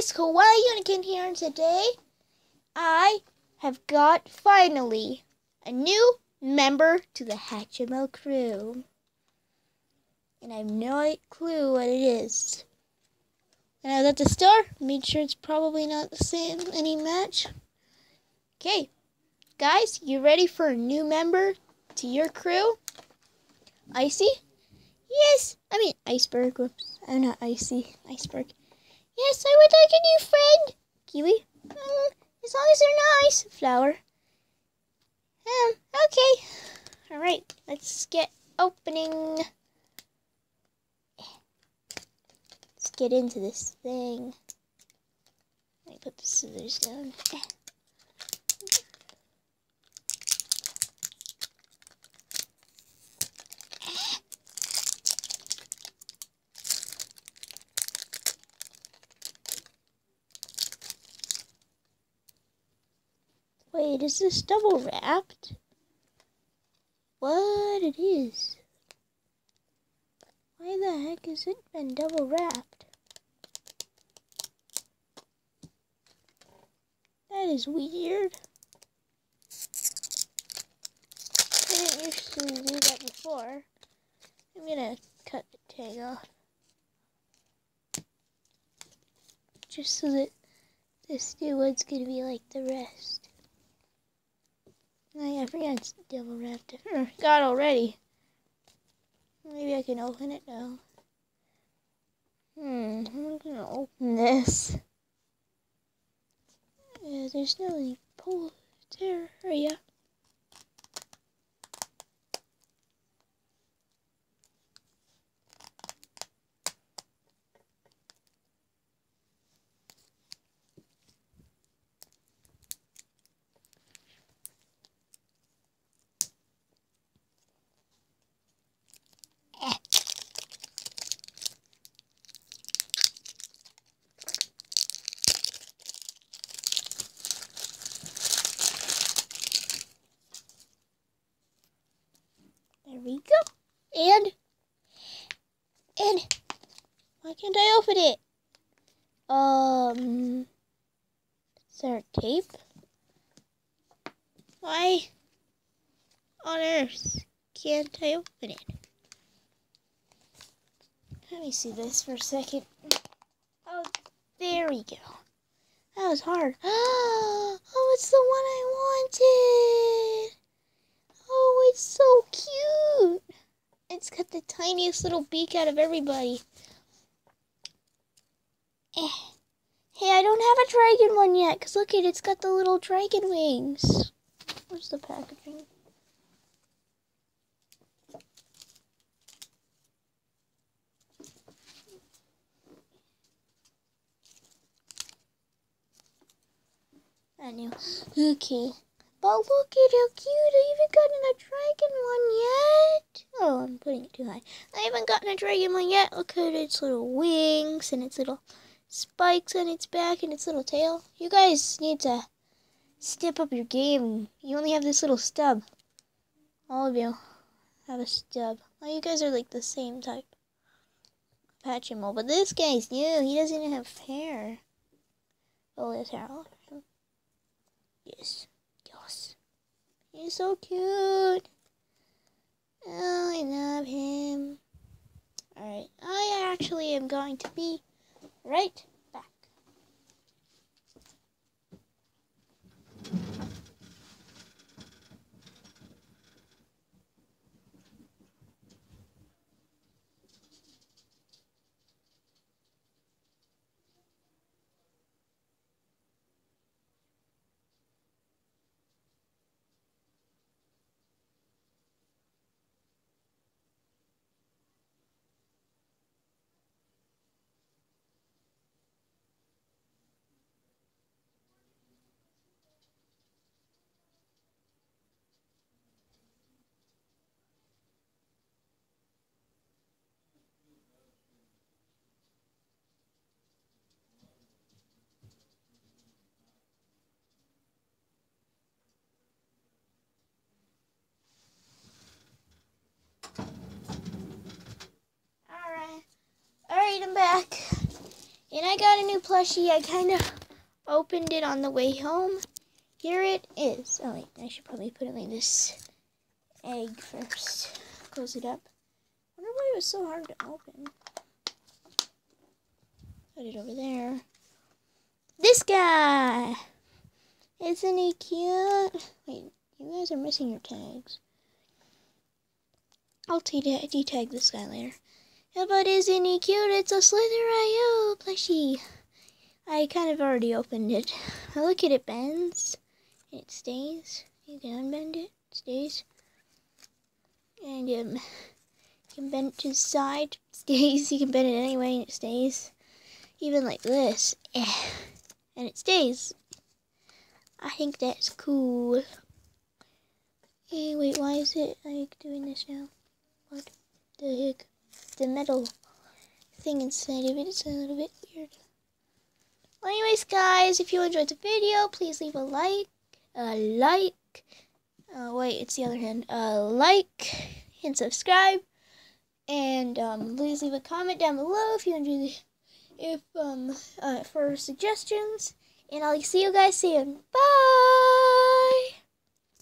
guys, Kawaii Unicorn here, and today I have got finally a new member to the Hatchimal crew. And I have no clue what it is. And I was at the store, made sure it's probably not the same any match. Okay, guys, you ready for a new member to your crew? Icy? Yes, I mean Iceberg. Whoops, I'm not Icy. Iceberg. Yes, I would like a new friend. Kiwi? As long as they're nice. Flower. Okay. Alright, let's get opening. Let's get into this thing. Let me put the scissors down. Wait, is this double wrapped? What it is? Why the heck has it been double wrapped? That is weird. I didn't usually do that before. I'm gonna cut the tag off. Just so that this new one's gonna be like the rest. I forgot it's double wrapped. God already. Maybe I can open it now. I'm gonna open this. There's no any pull there. Yeah. There we go. And why can't I open it? Is there tape? Why on earth can't I open it? Let me see this for a second. Oh, there we go. That was hard. Oh, it's the one I wanted. Oh, it's so cute. It's got the tiniest little beak out of everybody. Hey, I don't have a dragon one yet, because look it's got the little dragon wings. Where's the packaging? Okay. But look at how cute. I haven't gotten a dragon one yet. Oh, I'm putting it too high. I haven't gotten a dragon one yet. Look at its little wings and its little spikes on its back and its little tail. You guys need to step up your game. You only have this little stub. All of you have a stub. Well, you guys are like the same type. Hatchimal, but this guy's new. He doesn't even have hair. Oh, there's hair all over him. Yes. Yes. He's so cute. Oh, I love him. Alright, I actually am going to be right back. Alright, I'm back. And I got a new plushie. I kind of opened it on the way home. Here it is. Oh, wait. I should probably put it like this egg first. Close it up. I wonder why it was so hard to open. Put it over there. This guy! Isn't he cute? Wait, you guys are missing your tags. I'll detag this guy later. Yeah, but isn't he cute? It's a Slither.io plushie. I kind of already opened it. Now look at it bends. It stays. You can unbend it. It stays. And you can bend it to the side. It stays. You can bend it anyway and it stays. Even like this. And it stays. I think that's cool. Hey, wait, why is it like doing this now? What the heck? The metal thing inside of it is a little bit weird. Well, anyways, guys, if you enjoyed the video, please leave a like. Wait, it's the other hand. Like and subscribe. And please leave a comment down below if you enjoyed for suggestions. And I'll see you guys soon. Bye!